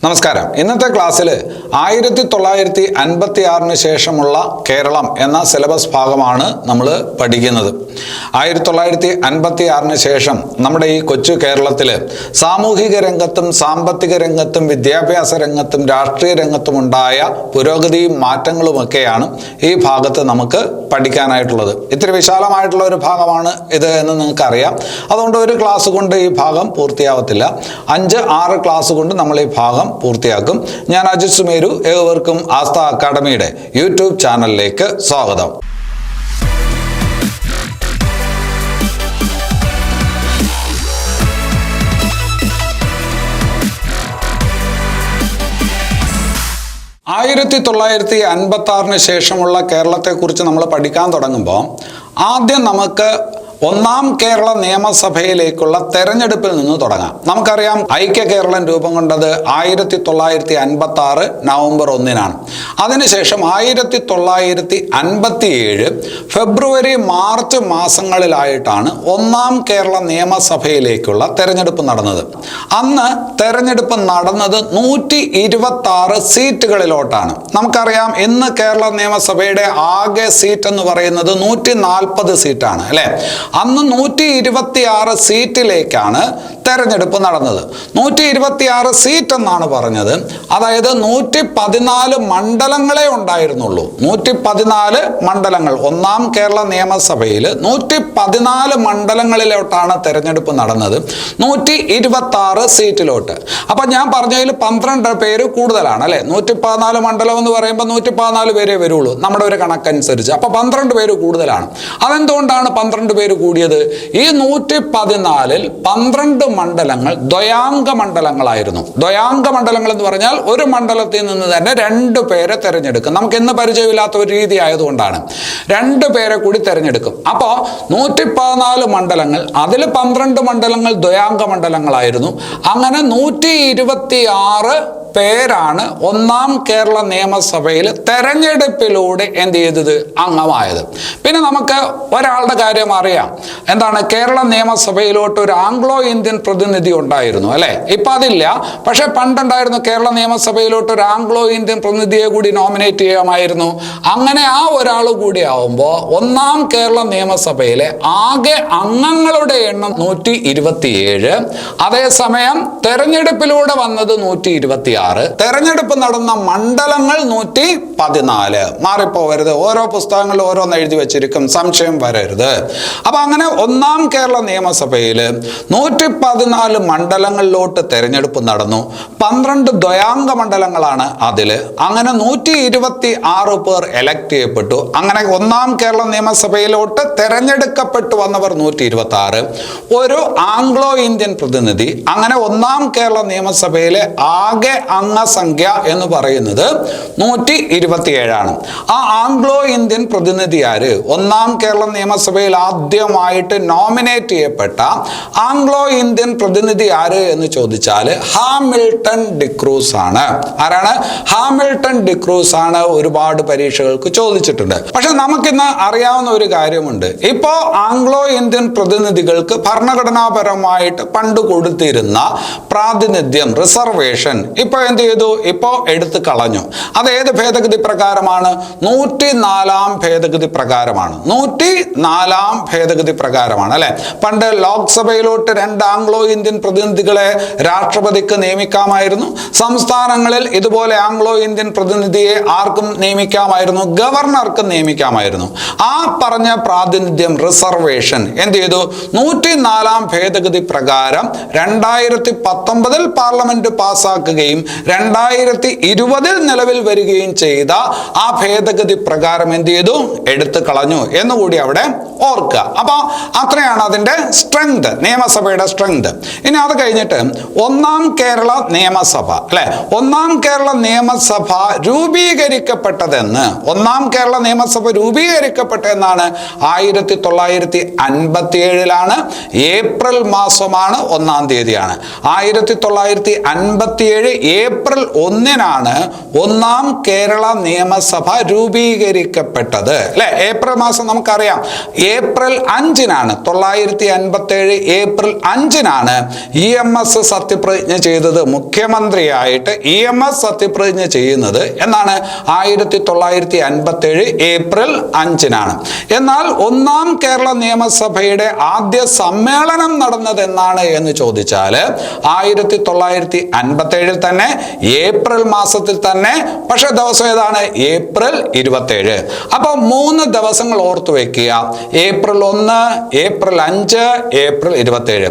നമസ്കാരം. ഇന്നത്തെ ക്ലാസ്സിൽ 1956 ശേഷമുള്ള കേരളം എന്ന സിലബസ് ഭാഗമാണ് നമ്മൾ പഠിക്കുന്നത്. 1956 ശേഷം നമ്മുടെ ഈ കൊച്ചു കേരളത്തിൽ സാമൂഹിക രംഗത്തും സാമ്പത്തിക രംഗത്തും വിദ്യാഭ്യാസ രംഗത്തും രാഷ്ട്രീയ രംഗത്തും ഉണ്ടായ പുരോഗതിയും മാറ്റങ്ങളുമൊക്കെയാണ് ഈ ഭാഗത്ത് നമുക്ക് പഠിക്കാനായിട്ടുള്ളത്. ഇത്തിരി വിശാലമായിട്ടുള്ള ഒരു ഭാഗമാണ് ഇത് എന്ന് നിങ്ങൾക്കറിയാം. അതുകൊണ്ട് ഒരു ക്ലാസ് കൊണ്ട് ഈ ഭാഗം പൂർത്തിയാവത്തില്ല. 5-6 ക്ലാസ് കൊണ്ട് നമ്മൾ ഈ ഭാഗം പൂർത്തിയാക്കും. ഞാൻ അജിത് സുമേരു. ഏവർക്കും ആസ്ഥ അക്കാഡമിയുടെ യൂട്യൂബ് ചാനലിലേക്ക് സ്വാഗതം. ആയിരത്തി 1956 ശേഷമുള്ള കേരളത്തെക്കുറിച്ച് നമ്മൾ പഠിക്കാൻ തുടങ്ങുമ്പോൾ ആദ്യം നമുക്ക് ഒന്നാം കേരള നിയമസഭയിലേക്കുള്ള തെരഞ്ഞെടുപ്പിൽ നിന്ന് തുടങ്ങാം. നമുക്കറിയാം, ഐക്യ കേരളം രൂപം കൊണ്ടത് 1956 നവംബർ 1-നാണ്. അതിനുശേഷം 1957 ഫെബ്രുവരി മാർച്ച് മാസങ്ങളിലായിട്ടാണ് ഒന്നാം കേരള നിയമസഭയിലേക്കുള്ള തെരഞ്ഞെടുപ്പ് നടന്നത്. അന്ന് തെരഞ്ഞെടുപ്പ് നടന്നത് 126 സീറ്റുകളിലോട്ടാണ്. നമുക്കറിയാം, ഇന്ന് കേരള നിയമസഭയുടെ ആകെ സീറ്റ് എന്ന് പറയുന്നത് 140 സീറ്റാണ് അല്ലേ. അന്ന് 126 സീറ്റിലേക്കാണ് തെരഞ്ഞെടുപ്പ് നടന്നത്. 126 സീറ്റ് എന്നാണ് പറഞ്ഞത്. അതായത് 114 മണ്ഡലങ്ങളെ ഉണ്ടായിരുന്നുള്ളൂ. 114 മണ്ഡലങ്ങൾ. ഒന്നാം കേരള നിയമസഭയിൽ 114 മണ്ഡലങ്ങളിലോട്ടാണ് തെരഞ്ഞെടുപ്പ് നടന്നത്, 126 സീറ്റിലോട്ട്. അപ്പൊ ഞാൻ പറഞ്ഞതിൽ 12 പേര് കൂടുതലാണ് അല്ലെ. 114 മണ്ഡലം എന്ന് പറയുമ്പോൾ 114 പേരേ വരുള്ളൂ നമ്മുടെ ഒരു കണക്കനുസരിച്ച്. അപ്പൊ 12 പേര് കൂടുതലാണ്. അതെന്തുകൊണ്ടാണ് 12 പേര് കൂടിയത്? ഈ 114-ൽ 12 മണ്ഡലങ്ങൾ ദ്വയാംഗ മണ്ഡലങ്ങളായിരുന്നു. ദ്വയാംഗ മണ്ഡലങ്ങൾ എന്ന് പറഞ്ഞാൽ ഒരു മണ്ഡലത്തിൽ നിന്ന് തന്നെ 2 പേരെ തെരഞ്ഞെടുക്കും. നമുക്ക് ഇന്ന് പരിചയമില്ലാത്ത ഒരു രീതി ആയതുകൊണ്ടാണ് 2 പേരെ കൂടി തെരഞ്ഞെടുക്കും. അപ്പോൾ 114 മണ്ഡലങ്ങൾ, അതിൽ 12 മണ്ഡലങ്ങൾ ദ്വയാംഗ മണ്ഡലങ്ങളായിരുന്നു. അങ്ങനെ 126 പേരാണ് ഒന്നാം കേരള നിയമസഭയിൽ തെരഞ്ഞെടുപ്പിലൂടെ എന്ത് ചെയ്തത്? അംഗമായത്. പിന്നെ നമുക്ക് ഒരാളുടെ കാര്യം അറിയാം. എന്താണ്? കേരള നിയമസഭയിലോട്ട് ഒരു ആംഗ്ലോ ഇന്ത്യൻ പ്രതിനിധി ഉണ്ടായിരുന്നു അല്ലെ. ഇപ്പൊ അതില്ല. പക്ഷെ പണ്ടുണ്ടായിരുന്നു. കേരള നിയമസഭയിലോട്ട് ഒരു ആംഗ്ലോ ഇന്ത്യൻ പ്രതിനിധിയെ കൂടി നോമിനേറ്റ് ചെയ്യാമായിരുന്നു. അങ്ങനെ ആ ഒരാൾ കൂടി ആവുമ്പോൾ ഒന്നാം കേരള നിയമസഭയിലെ ആകെ അംഗങ്ങളുടെ എണ്ണം 127. അതേസമയം തെരഞ്ഞെടുപ്പിലൂടെ വന്നത് 126. തെരഞ്ഞെടുപ്പ് നടന്ന മണ്ഡലങ്ങൾ 114. മാറിപ്പോവരുത്. ഓരോ പുസ്തകങ്ങളിൽ ഓരോന്ന് എഴുതി വെച്ചിരിക്കും, സംശയം വരരുത്. അപ്പൊ അങ്ങനെ ഒന്നാം കേരള നിയമസഭയിൽ 114 മണ്ഡലങ്ങളിലോട്ട് തെരഞ്ഞെടുപ്പ് നടന്നു. 12 ദ്വയാംഗ മണ്ഡലങ്ങളാണ് അതില്. അങ്ങനെ 126 പേർ എലക്ട് ചെയ്യപ്പെട്ടു. അങ്ങനെ ഒന്നാം കേരള നിയമസഭയിലോട്ട് തെരഞ്ഞെടുക്കപ്പെട്ടു വന്നവർ 126. ഒരു ആംഗ്ലോ ഇന്ത്യൻ പ്രതിനിധി. അങ്ങനെ ഒന്നാം കേരള നിയമസഭയിലെ ആകെ അംഗസംഖ്യ എന്ന് പറയുന്നത് 127 ആ ആംഗ്ലോ ഇന്ത്യൻ പ്രതിനിധി ആര്? ഒന്നാം കേരള നിയമസഭയിൽ ആദ്യമായിട്ട് നോമിനേറ്റ് ചെയ്യപ്പെട്ട ആംഗ്ലോ ഇന്ത്യൻ പ്രതിനിധി ആര് എന്ന് ചോദിച്ചാൽ ഹാമിൽട്ടൺ ഡിക്രൂസ് ആണ്. ആരാണ്? ഹാമിൽട്ടൺ ഡിക്രൂസ് ആണ്. ഒരുപാട് പരീക്ഷകൾക്ക് ചോദിച്ചിട്ടുണ്ട്. പക്ഷെ നമുക്കിന്ന് അറിയാവുന്ന ഒരു കാര്യമുണ്ട്. ഇപ്പോ ആംഗ്ലോ ഇന്ത്യൻ പ്രതിനിധികൾക്ക് ഭരണഘടനാപരമായിട്ട് പണ്ട് കൊടുത്തിരുന്ന പ്രാതിനിധ്യം, റിസർവേഷൻ ഇപ്പൊ എന്ത് ചെയ്തു? ഇപ്പോ എടുത്തു കളഞ്ഞു. അത് ഏത് ഭേദഗതി പ്രകാരമാണ്? 104-ാം ഭേദഗതി പ്രകാരമാണ്. 104-ാം ഭേദഗതി പ്രകാരമാണ് അല്ലെ. പണ്ട് ലോക്സഭയിലോട്ട് 2 ആംഗ്ലോ ഇന്ത്യൻ പ്രതിനിധികളെ രാഷ്ട്രപതിക്ക് നിയമിക്കാമായിരുന്നു. സംസ്ഥാനങ്ങളിൽ ഇതുപോലെ ആംഗ്ലോ ഇന്ത്യൻ പ്രതിനിധിയെ ആർക്കും നിയമിക്കാമായിരുന്നു, ഗവർണർക്ക് നിയമിക്കാമായിരുന്നു. ആ പറഞ്ഞ പ്രാതിനിധ്യം, റിസർവേഷൻ എന്ത് ചെയ്തു? 104-ാം ഭേദഗതി പ്രകാരം 2019 പാർലമെന്റ് പാസ്സാക്കുകയും 2020 നിലവിൽ വരികയും ചെയ്ത ആ ഭേദഗതി പ്രകാരം എന്ത് ചെയ്തു? എടുത്തു കളഞ്ഞു എന്നുകൂടി അവിടെ ഓർക്കുക. അപ്പൊ അത്രയാണ് അതിന്റെ സ്ട്രെങ്ത്, നിയമസഭയുടെ സ്ട്രെങ്ത്. ഇനി അത് കഴിഞ്ഞിട്ട് ഒന്നാം കേരള നിയമസഭ അല്ലെ. ഒന്നാം കേരള നിയമസഭ രൂപീകരിക്കപ്പെട്ടതെന്ന്, ഒന്നാം കേരള നിയമസഭ രൂപീകരിക്കപ്പെട്ടതെന്നാണ് 1957 ഏപ്രിൽ മാസമാണ്, 1-ാം തീയതിയാണ്. 1957 ഏപ്രിൽ 1-നാണ് ഒന്നാം കേരള നിയമസഭ രൂപീകരിക്കപ്പെട്ടത് അല്ലെ. ഏപ്രിൽ മാസം നമുക്കറിയാം. ഏപ്രിൽ 5-നാണ് 957 ഏപ്രിൽ 5-നാണ് EMS സത്യപ്രതിജ്ഞ ചെയ്തത്. മുഖ്യമന്ത്രിയായിട്ട് EMS സത്യപ്രതിജ്ഞ ചെയ്യുന്നത് എന്നാണ് 1957 ഏപ്രിൽ 5-നാണ്. എന്നാൽ ഒന്നാം കേരള നിയമസഭയുടെ ആദ്യ സമ്മേളനം നടന്നത് എന്നാണ് എന്ന് ചോദിച്ചാൽ 1957 തന്നെ ഏപ്രിൽ മാസത്തിൽ തന്നെ. പക്ഷെ ദിവസം ഏതാണ്? ഏപ്രിൽ 27. അപ്പൊ 3 ദിവസങ്ങൾ ഓർത്തു വെക്കുക. April 1, April 5, April 27.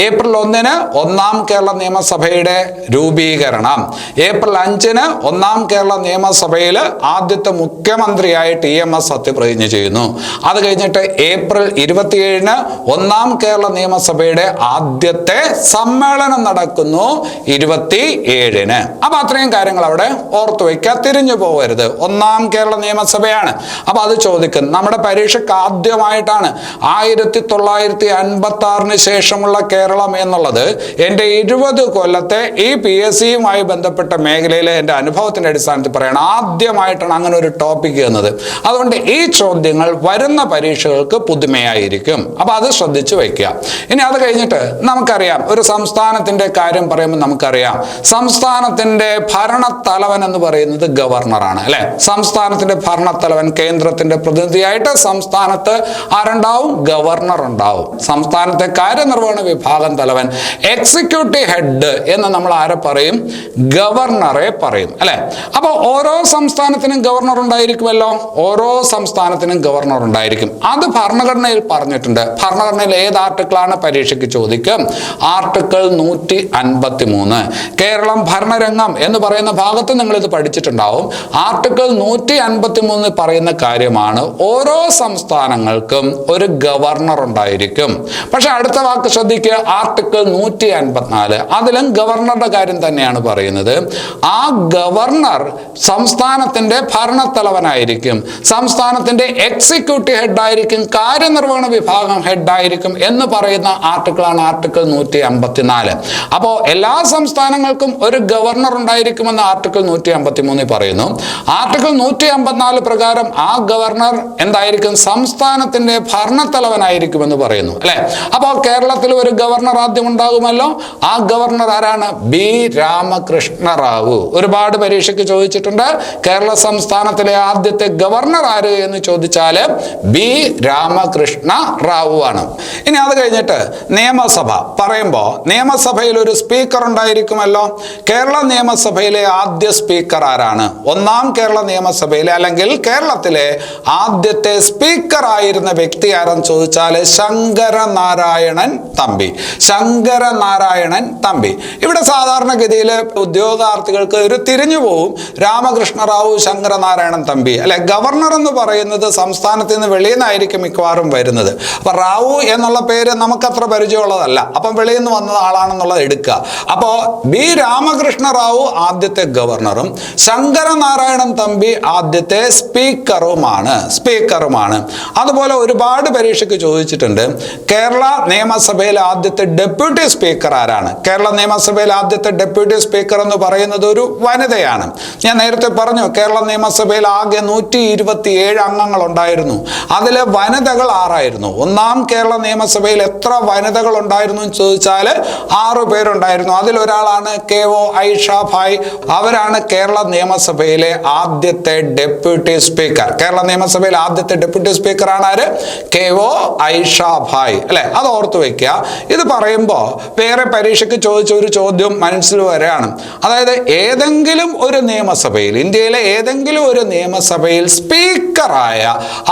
ഏപ്രിൽ 1-ന് ഒന്നാം കേരള നിയമസഭയുടെ രൂപീകരണം. ഏപ്രിൽ 5-ന് ഒന്നാം കേരള നിയമസഭയിൽ ആദ്യത്തെ മുഖ്യമന്ത്രിയായിട്ട് EMS സത്യപ്രതിജ്ഞ ചെയ്യുന്നു. അത് കഴിഞ്ഞിട്ട് ഏപ്രിൽ 27-ന് ഒന്നാം കേരള നിയമസഭയുടെ ആദ്യത്തെ സമ്മേളനം നടക്കുന്നു 27-ന്. അപ്പൊ അത്രയും കാര്യങ്ങൾ അവിടെ ഓർത്തു വയ്ക്കുക, തിരിഞ്ഞു പോകരുത്. ഒന്നാം കേരള നിയമസഭയാണ്. അപ്പൊ അത് ചോദിക്കും. നമ്മുടെ പരീക്ഷയ്ക്ക് ആദ്യമായിട്ടാണ് 1956-ന് ശേഷമുള്ള കേരളം എന്നുള്ളത്. എൻ്റെ 20 കൊല്ലത്തെ ഈ PSC-യുമായി ബന്ധപ്പെട്ട മേഖലയിലെ എൻ്റെ അനുഭവത്തിന്റെ അടിസ്ഥാനത്തിൽ പറയണം, ആദ്യമായിട്ടാണ് അങ്ങനെ ഒരു ടോപ്പിക് എന്നത്. അതുകൊണ്ട് ഈ ചോദ്യങ്ങൾ വരുന്ന പരീക്ഷകൾക്ക് പുതുമയായിരിക്കും. അപ്പൊ അത് ശ്രദ്ധിച്ചു വയ്ക്കുക. ഇനി അത് കഴിഞ്ഞിട്ട് നമുക്കറിയാം, ഒരു സംസ്ഥാനത്തിന്റെ കാര്യം പറയുമ്പോൾ നമുക്കറിയാം, സംസ്ഥാനത്തിന്റെ ഭരണത്തലവൻ എന്ന് പറയുന്നത് ഗവർണറാണ് അല്ലെ. സംസ്ഥാനത്തിന്റെ ഭരണത്തലവൻ, കേന്ദ്രത്തിന്റെ പ്രതിനിധിയായിട്ട് സംസ്ഥാനത്ത് ആരുണ്ടാവും? ഗവർണർ ഉണ്ടാവും. സംസ്ഥാനത്തെ കാര്യനിർവഹണ വിഭാഗം തലവൻ, എക്സിക്യൂട്ടീവ് ഹെഡ് എന്ന് നമ്മൾ ആരെ പറയും? ഗവർണറെ പറയും അല്ലെ. അപ്പൊ ഓരോ സംസ്ഥാനത്തിനും ഗവർണർ ഉണ്ടായിരിക്കുമല്ലോ. ഓരോ സംസ്ഥാനത്തിനും ഗവർണർ ഉണ്ടായിരിക്കും. അത് ഭരണഘടനയിൽ പറഞ്ഞിട്ടുണ്ട്. ഭരണഘടനയിൽ ഏത് ആർട്ടിക്കിളാണ് പരീക്ഷയ്ക്ക് ചോദിക്കും? ആർട്ടിക്കിൾ 153. കേരളം ഭരണരംഗം എന്ന് പറയുന്ന ഭാഗത്ത് നിങ്ങൾ ഇത് പഠിച്ചിട്ടുണ്ടാവും. ആർട്ടിക്കിൾ 153 പറയുന്ന കാര്യമാണ് ഓരോ സംസ്ഥാനങ്ങൾക്കും ഒരു ഗവർണർ ഉണ്ടായിരിക്കും. പക്ഷെ അടുത്ത വാക്ക് ശ്രദ്ധിക്കുക, ആർട്ടിക്കിൾ 154. അതിലും ഗവർണറുടെ കാര്യം തന്നെയാണ് പറയുന്നത്. ആ ഗവർണർ സംസ്ഥാനത്തിന്റെ ഭരണത്തലവനായിരിക്കും, സംസ്ഥാനത്തിന്റെ എക്സിക്യൂട്ടീവ് ഹെഡായിരിക്കും, കാര്യനിർവഹണ വിഭാഗം ഹെഡായിരിക്കും എന്ന് പറയുന്ന ആർട്ടിക്കിളാണ് ആർട്ടിക്കിൾ 154. അപ്പോൾ എല്ലാ സംസ്ഥാനങ്ങൾക്കും ഒരു ഗവർണർ ഉണ്ടായിരിക്കുമെന്ന് ആർട്ടിക്കിൾ 153 പറയുന്നു. ആർട്ടിക്കിൾ 154 പ്രകാരം ആ ഗവർണർ എന്തായിരിക്കും? സംസ്ഥാനത്തിന്റെ ഭരണത്തലവനായിരിക്കുമെന്ന് പറയുന്നു അല്ലെ. അപ്പോൾ കേരളത്തിൽ ഒരു ഗവർണർ ആദ്യം ഉണ്ടാകുമല്ലോ. ആ ഗവർണർ ആരാണ്? ബി രാമകൃഷ്ണ റാവു. ഒരുപാട് പരീക്ഷയ്ക്ക് ചോദിച്ചിട്ടുണ്ട്, കേരള സംസ്ഥാനത്തിലെ ആദ്യത്തെ ഗവർണർ ആര് എന്ന് ചോദിച്ചാൽ ബി രാമകൃഷ്ണ റാവു ആണ്. ഇനി അത് കഴിഞ്ഞിട്ട് നിയമസഭ പറയുമ്പോൾ നിയമസഭയിൽ ഒരു സ്പീക്കർ ഉണ്ടായിരിക്കുമല്ലോ. കേരള നിയമസഭയിലെ ആദ്യ സ്പീക്കർ ആരാണ്? ഒന്നാം കേരള നിയമസഭയിലെ അല്ലെങ്കിൽ കേരളത്തിലെ ആദ്യത്തെ സ്പീക്കർ ആയിരുന്ന വ്യക്തി ആരെന്ന് ചോദിച്ചാൽ ശങ്കരനാരായണൻ തമ്പി. ശങ്കരനാരായണൻ തമ്പി. ഇവിടെ സാധാരണഗതിയിൽ ഉദ്യോഗാർത്ഥികൾക്ക് ഒരു തിരിഞ്ഞു പോവും, രാമകൃഷ്ണ റാവു, ശങ്കരനാരായണൻ തമ്പി അല്ലെ. ഗവർണർ എന്ന് പറയുന്നത് സംസ്ഥാനത്ത് നിന്ന് വെളിയിൽ നിന്നായിരിക്കും മിക്കവാറും വരുന്നത്. അപ്പൊ റാവു എന്നുള്ള പേര് നമുക്കത്ര പരിചയമുള്ളതല്ല. അപ്പം വെളിയിൽ നിന്ന് വന്ന ആളാണെന്നുള്ളത് എടുക്കുക. അപ്പോ ബി രാമകൃഷ്ണ റാവു ആദ്യത്തെ ഗവർണറും ശങ്കരനാരായണൻ തമ്പി ആദ്യത്തെ സ്പീക്കറുമാണ്. അതുപോലെ ഒരുപാട് പരീക്ഷയ്ക്ക് ചോദിച്ചിട്ടുണ്ട്, കേരള നിയമസഭയിലെ ആദ്യത്തെ ഡെപ്യൂട്ടി സ്പീക്കർ ആരാണ്? കേരള നിയമസഭയിലെ ആദ്യത്തെ ഡെപ്യൂട്ടി സ്പീക്കർ എന്ന് പറയുന്നത് ഒരു വനിതയാണ്. ഞാൻ നേരത്തെ പറഞ്ഞു, കേരള നിയമസഭയിൽ ആകെ 127 അംഗങ്ങൾ ഉണ്ടായിരുന്നു. അതിലെ വനിതകൾ 6 ആയിരുന്നു. ഒന്നാം കേരള നിയമസഭയിൽ എത്ര വനിതകൾ ഉണ്ടായിരുന്നു എന്ന് ചോദിച്ചാൽ 6 പേരുണ്ടായിരുന്നു. അതിലൊരാളാണ് KO ഐഷ ഭായ്. അവരാണ് കേരള നിയമസഭയിലെ ആദ്യത്തെ ഡെപ്യൂട്ടി സ്പീക്കർ. കേരള നിയമസഭയിൽ ആദ്യത്തെ ഡെപ്യൂട്ടി സ്പീക്കർ ആണ് ആര്? KO ഐഷ ഭായ് അല്ലെ. അത് ഓർത്തു വെക്കുക. ഇത് പറയുമ്പോൾ വേറെ പരീക്ഷയ്ക്ക് ചോദിച്ച ഒരു ചോദ്യം മനസ്സിൽ വരെയാണ്. അതായത് ഏതെങ്കിലും ഒരു നിയമസഭയിൽ, ഇന്ത്യയിലെ ഏതെങ്കിലും ഒരു നിയമസഭയിൽ സ്പീക്കറായ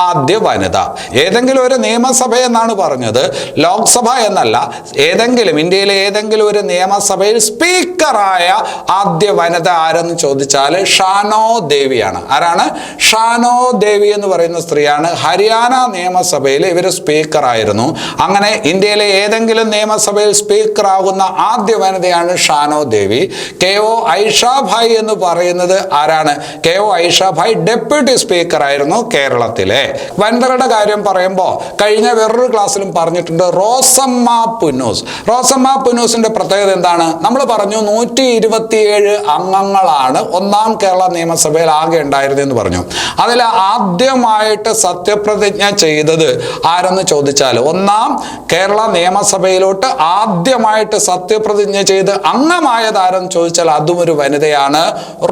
ആദ്യ വനിത. ഏതെങ്കിലും ഒരു നിയമസഭ എന്നാണ് പറഞ്ഞത്, ലോക്സഭ എന്നല്ല. ഏതെങ്കിലും ഇന്ത്യയിലെ ഏതെങ്കിലും ഒരു നിയമസഭയിൽ സ്പീക്കറായ ആദ്യ വനിത ആരെന്ന് ചോദിച്ചാൽ ഷാനോ ദേവിയാണ്. ആരാണ്? ഷാനോ ദേവി എന്ന് പറയുന്ന സ്ത്രീയാണ്. ഹരിയാന നിയമസഭയിൽ ഇവർ സ്പീക്കർ ആയിരുന്നു. അങ്ങനെ ഇന്ത്യയിലെ ഏതെങ്കിലും നിയമസഭയിൽ സ്പീക്കർ ആകുന്ന ആദ്യ വനിതയാണ് ഷാനോ ദേവി. KO ഐഷ ഭായ് എന്ന് പറയുന്നത് ആരാണ്? KO Aisha bhai deputy speaker ആയിരുന്നു കേരളത്തിലെ. വനിതകളുടെ കാര്യം പറയുമ്പോൾ കഴിഞ്ഞ വേറൊരു ക്ലാസ്സിലും പറഞ്ഞിട്ടുണ്ട്, റോസമ്മ പുന്നൂസ്. റോസമ്മ പുന്നൂസിന്റെ പ്രത്യേകത എന്താണ്? നമ്മൾ പറഞ്ഞു 127 127 അംഗങ്ങളാണ് ഒന്നാം കേരള നിയമസഭയിൽ ആകെ ഉണ്ടായിരുന്നെന്ന് പറഞ്ഞു. അതിൽ ആദ്യമായിട്ട് സത്യപ്രതിജ്ഞ ചെയ്തത് ആരെന്ന് ചോദിച്ചാൽ, ഒന്നാം കേരള നിയമസഭയിലോട്ട് ആദ്യമായിട്ട് സത്യപ്രതിജ്ഞ ചെയ്ത് അംഗമായത് ആരെന്ന് ചോദിച്ചാൽ അതും ഒരു വനിതയാണ്,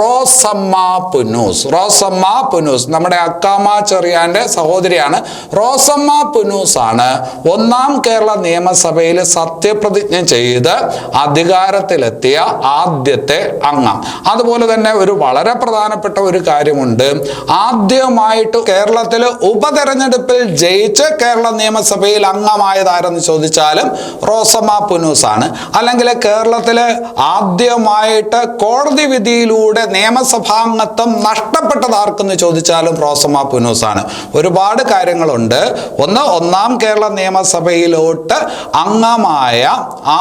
റോസമ്മ പുന്നൂസ്. റോസമ്മ പുന്നൂസ് നമ്മുടെ അക്കാമ ചെറിയാന്റെ സഹോദരിയാണ്. റോസമ്മ പുന്നൂസ് ആണ് ഒന്നാം കേരള നിയമസഭയിൽ സത്യപ്രതിജ്ഞ ചെയ്ത് അധികാരത്തിലെത്തിയ ആദ്യത്തെ അംഗം. അതുപോലെ തന്നെ ഒരു വളരെ പ്രധാനപ്പെട്ട ഒരു കാര്യമുണ്ട്. ആദ്യമായിട്ട് കേരളത്തിൽ ഉപതെരഞ്ഞെടുപ്പിൽ ജയിച്ച് കേരള നിയമസഭയിൽ അംഗമായതാരെന്ന് ചോദിച്ചാലും റോസമ്മ പുന്നൂസ് ആണ്. അല്ലെങ്കിൽ കേരളത്തില് ആദ്യമായിട്ട് കോടതി വിധിയിലൂടെ നിയമസഭാംഗത്വം നഷ്ടപ്പെട്ടതാർക്കെന്ന് ചോദിച്ചാലും റോസമ്മ പുന്നൂസ് ആണ്. ഒരുപാട് കാര്യങ്ങളുണ്ട്. ഒന്നാം കേരള നിയമസഭയിലോട്ട് അംഗമായ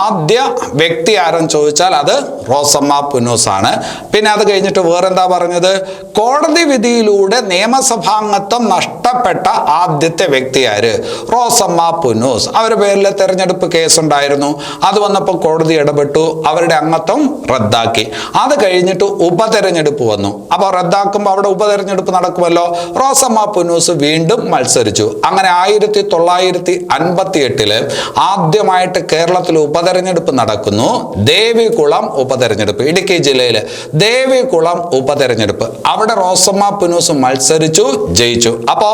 ആദ്യ വ്യക്തി ആരെന്ന് ചോദിച്ചാൽ അത് റോസമ്മ പുന്നൂസ് ആണ്. പിന്നെ അത് കഴിഞ്ഞിട്ട് വേറെന്താ പറഞ്ഞത്, കോടതി വിധിയിലൂടെ നിയമസഭാംഗത്വം നഷ്ടപ്പെട്ട ആദ്യത്തെ വ്യക്തി ആര്, റോസമ്മ പുന്നൂസ്. അവരുടെ പേരിൽ തെരഞ്ഞെടുപ്പ് കേസുണ്ടായിരുന്നു. അത് വന്നപ്പോൾ കോടതി ഇടപെട്ടു, അവരുടെ അംഗത്വം റദ്ദാക്കി. അത് കഴിഞ്ഞിട്ട് ഉപതെരഞ്ഞെടുപ്പ് വന്നു. അപ്പോൾ റദ്ദാക്കുമ്പോൾ അവിടെ ഉപതെരഞ്ഞെടുപ്പ് നടക്കുമല്ലോ. റോസമ്മ പുന്നൂസ് വീണ്ടും മത്സരിച്ചു. അങ്ങനെ 1958 ആദ്യമായിട്ട് കേരളത്തിൽ ഉപതെരഞ്ഞെടുപ്പ് നടക്കുന്നു. ദേവികുളം ഉപതെരഞ്ഞെടുപ്പ്, ഇടുക്കി ജില്ലയിൽ ദേവികുളം ഉപതെരഞ്ഞെടുപ്പ്. അവിടെ റോസമ്മ പുന്നൂസ് മത്സരിച്ചു, ജയിച്ചു. അപ്പോ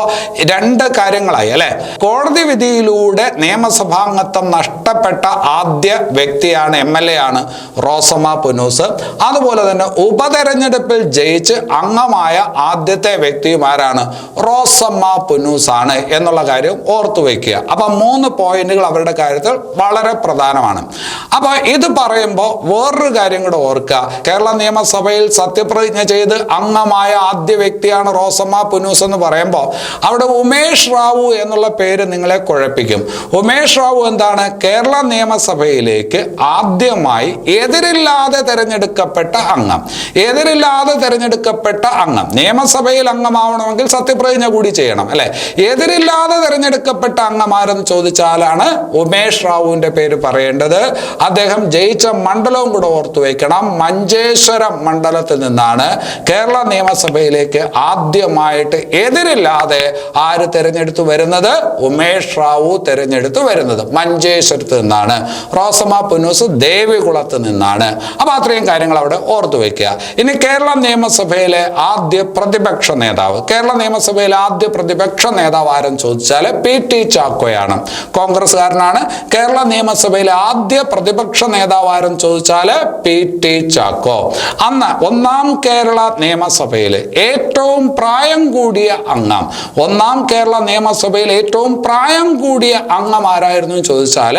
രണ്ട് കാര്യങ്ങളായി അല്ലെ. കോടതി വിധിയിലൂടെ നിയമസഭാംഗത്വം നഷ്ടപ്പെട്ട ആദ്യ വ്യക്തിയാണ്, MLA ആണ് റോസമ്മ പുന്നൂസ്. അതുപോലെ തന്നെ ഉപതെരഞ്ഞെടുപ്പിൽ ജയിച്ച് അംഗമായ ആദ്യത്തെ വ്യക്തിയും ആരാണ്, റോസമ്മ പുന്നൂസ് ആണ് എന്നുള്ള കാര്യം ഓർത്തു വയ്ക്കുക. അപ്പൊ 3 പോയിന്റുകൾ അവരുടെ കാര്യത്തിൽ വളരെ പ്രധാനമാണ്. അപ്പൊ ഇത് പറയുമ്പോൾ വേറൊരു കാര്യം കൂടെ ഓർക്കുക. കേരള നിയമസഭയിൽ സത്യപ്രതിജ്ഞ ചെയ്ത് അംഗമായ ആദ്യ വ്യക്തിയാണ് റോസമ്മ പുന്നൂസ് എന്ന് പറയുമ്പോൾ അവിടെ ഉമേഷ് റാവു എന്നുള്ള പേര് നിങ്ങളെ കുഴപ്പിക്കും. ഉമേഷ് റാവു എന്താണ്, കേരള നിയമസഭയിലേക്ക് ആദ്യമായി എതിരില്ലാതെ തെരഞ്ഞെടുക്കപ്പെട്ട അംഗം. എതിരില്ലാതെ തെരഞ്ഞെടുക്കപ്പെട്ട അംഗം. നിയമസഭയിൽ അംഗമാവണമെങ്കിൽ സത്യപ്രതിജ്ഞ കൂടി ചെയ്യണം അല്ലെ. എതിരില്ലാതെ തെരഞ്ഞെടുക്കപ്പെട്ട അംഗമാരെന്ന് ചോദിച്ചാലാണ് ഉമേഷ് റാവുവിന്റെ പേര് പറയേണ്ടത്. അദ്ദേഹം ജയിച്ച മണ്ഡലവും കൂടെ ഓർത്തു വയ്ക്കണം. മഞ്ചേശ്വരം മണ്ഡലത്തിൽ നിന്നാണ് കേരള നിയമസഭയിലേക്ക് ആദ്യമായിട്ട് എതിരില്ലാതെ ആര് തെരഞ്ഞെടുത്തു വരുന്നത്, ഉമേഷ് റാവു തെരഞ്ഞെടുത്തു വരുന്നത് മഞ്ചേശ്വരത്ത് നിന്നാണ്. റോസമ്മ പുന്നൂസ് ദേവികുളത്ത് നിന്നാണ്. അപ്പൊ അത്രയും കാര്യങ്ങൾ അവിടെ ഓർത്തു വയ്ക്കുക. ഇനി കേരള നിയമസഭയിലെ ആദ്യ പ്രതിപക്ഷ നേതാവ്, കേരള നിയമസഭയിലെ ആദ്യ പ്രതിപക്ഷ നേതാവ് ആരെന്ന് ചോദിച്ചാൽ PT ചാക്കോയാണ്. കോൺഗ്രസ്സുകാരനാണ്. കേരള നിയമസഭയിലെ ആദ്യ പ്രതിപക്ഷ നേതാവ് ആരെന്ന് ചോദിച്ചാൽ PT ചാക്കോ. അന്ന് ഒന്നാം കേരള നിയമസഭയിൽ ഏറ്റവും പ്രായം കൂടിയ അംഗം, ഒന്നാം കേരള നിയമസഭയിൽ ഏറ്റവും പ്രായം കൂടിയ അംഗം ആരായിരുന്നു ചോദിച്ചാൽ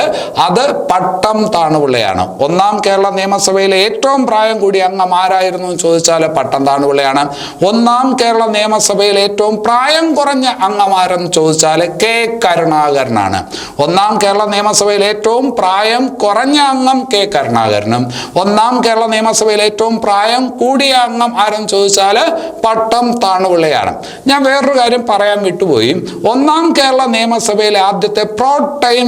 അത് പട്ടം താണുപിള്ളയാണ്. ഒന്നാം കേരള നിയമസഭയിലെ ഏറ്റവും പ്രായം കൂടിയ അംഗം ആരായിരുന്നു ചോദിച്ചാൽ പട്ടം താണുപിള്ളയാണ്. ഒന്നാം കേരള നിയമസഭയിൽ ഏറ്റവും പ്രായം കുറഞ്ഞ അംഗം ആരെന്ന് ചോദിച്ചാൽ K കരുണാകരനാണ്. ഒന്നാം കേരള നിയമസഭയിൽ ഏറ്റവും പ്രായം കുറഞ്ഞ അംഗം K കരുണാകരനും ഒന്നാം കേരള നിയമസഭയിൽ ഏറ്റവും പ്രായം കൂടിയ അംഗം ആരെന്ന് ചോദിച്ചാൽ പട്ടം താണുപിള്ളയാണ്. ഞാൻ വേറൊരു കാര്യം പറയാൻ വിട്ടുപോയി. ഒന്നാം കേരള നിയമസഭയിലെ ആദ്യത്തെ പ്രോ ടൈം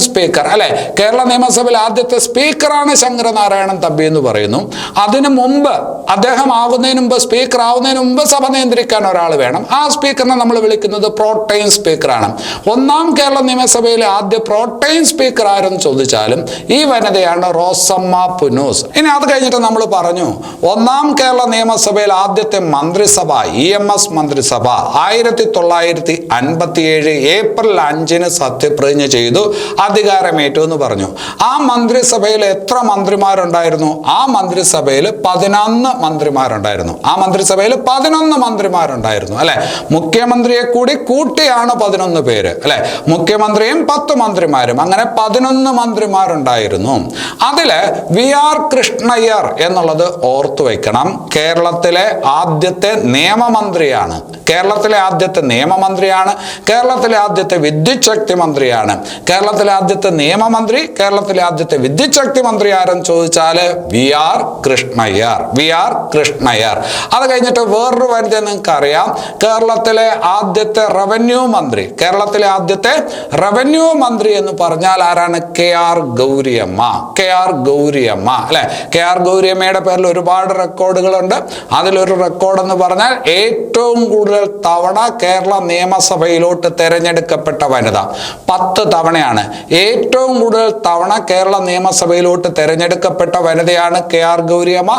സ്പീക്കർ അല്ലെ, കേരള നിയമസഭയിൽ ആദ്യത്തെ സ്പീക്കറാണ് ശങ്കരനാരായണൻ തമ്പി എന്ന് പറയുന്നു. അതിനു മുമ്പ് അദ്ദേഹം ആകുന്നതിന് മുമ്പ്, സ്പീക്കർ ആവുന്നതിന് മുമ്പ് സഭ നിയന്ത്രിക്കാൻ ഒരാൾ വേണം. ആ സ്പീക്കറിനെ നമ്മൾ വിളിക്കുന്നത് പ്രോ ടൈം സ്പീക്കറാണ്. ഒന്നാം കേരള നിയമസഭയിലെ ആദ്യ പ്രോ ടൈം സ്പീക്കർ ആരെന്ന് ചോദിച്ചാലും ഈ വനിതയാണ് റോസമ്മ പുന്നൂസ്. ഇനി അത് കഴിഞ്ഞിട്ട് നമ്മൾ പറഞ്ഞു ഒന്നാം കേരള നിയമസഭയിൽ ആദ്യത്തെ മന്ത്രിസഭ EMS മന്ത്രിസഭ 1957 ഏപ്രിൽ 5 സത്യപ്രതിജ്ഞ ചെയ്തു, അധികാരമേറ്റു എന്ന് പറഞ്ഞു. ആ മന്ത്രിസഭയിൽ എത്ര മന്ത്രിമാരുണ്ടായിരുന്നു? ആ മന്ത്രിസഭയിൽ 11 മന്ത്രിമാരുണ്ടായിരുന്നു. ആ മന്ത്രിസഭയിൽ 11 മന്ത്രിമാരുണ്ടായിരുന്നു അല്ലെ. മുഖ്യമന്ത്രിയെ കൂടി കൂട്ടിയാണ് 11 പേര് അല്ലെ. മുഖ്യമന്ത്രിയും 10 മന്ത്രിമാരും, അങ്ങനെ 11 മന്ത്രിമാരുണ്ടായിരുന്നു. അതില് VR കൃഷ്ണയ്യർ എന്നുള്ളത് ഓർത്തു വയ്ക്കണം. കേരളത്തിലെ ആദ്യത്തെ നിയമമന്ത്രിയാണ്. കേരളത്തിലെ ആദ്യത്തെ നിയമമന്ത്രിയാണ്. കേരളത്തിലെ ആദ്യത്തെ വിദ്യുത് ശക്തി മന്ത്രിയാണ്. കേരളത്തിലെ ആദ്യത്തെ നിയമമന്ത്രി, കേരളത്തിലെ ആദ്യത്തെ വിദ്യുത് ശക്തി മന്ത്രി ആരെന്ന് ചോദിച്ചാൽ VR കൃഷ്ണയ്യർ. അത് കഴിഞ്ഞിട്ട് വേറൊരു വനിത നിങ്ങൾക്ക് അറിയാം. കേരളത്തിലെ ആദ്യത്തെ റവന്യൂ മന്ത്രി, കേരളത്തിലെ ആദ്യത്തെ റവന്യൂ മന്ത്രി എന്ന് പറഞ്ഞാൽ ആരാണ്? KR ഗൗരിയമ്മ അല്ലെ. KR ഗൗരിയമ്മയുടെ പേരിൽ ഒരുപാട് റെക്കോർഡുകളുണ്ട്. അതിലൊരു റെക്കോർഡ് എന്ന് പറഞ്ഞാൽ ഏറ്റവും കൂടുതൽ തവണ കേരള നിയമസഭയിലോട്ട് തെരഞ്ഞെടുക്കപ്പെട്ട വനിത 10 തവണയാണ്. ഏറ്റവും കൂടുതൽ തവണ കേരള നിയമസഭയിലോട്ട് തെരഞ്ഞെടുക്കപ്പെട്ട വനിതയാണ് KR ഗൗരിയമ്മ.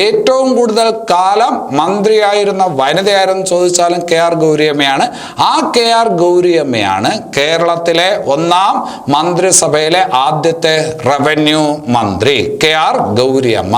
ഏറ്റവും കൂടുതൽ കാലം മന്ത്രിയായിരുന്ന വനിതയാരെന്ന് ചോദിച്ചാലും KR ഗൗരിയമ്മയാണ്. ആ KR ഗൗരിയമ്മയാണ് കേരളത്തിലെ 1ാം മന്ത്രിസഭയിലെ ആദ്യത്തെ റവന്യൂ മന്ത്രി KR ഗൗരിയമ്മ.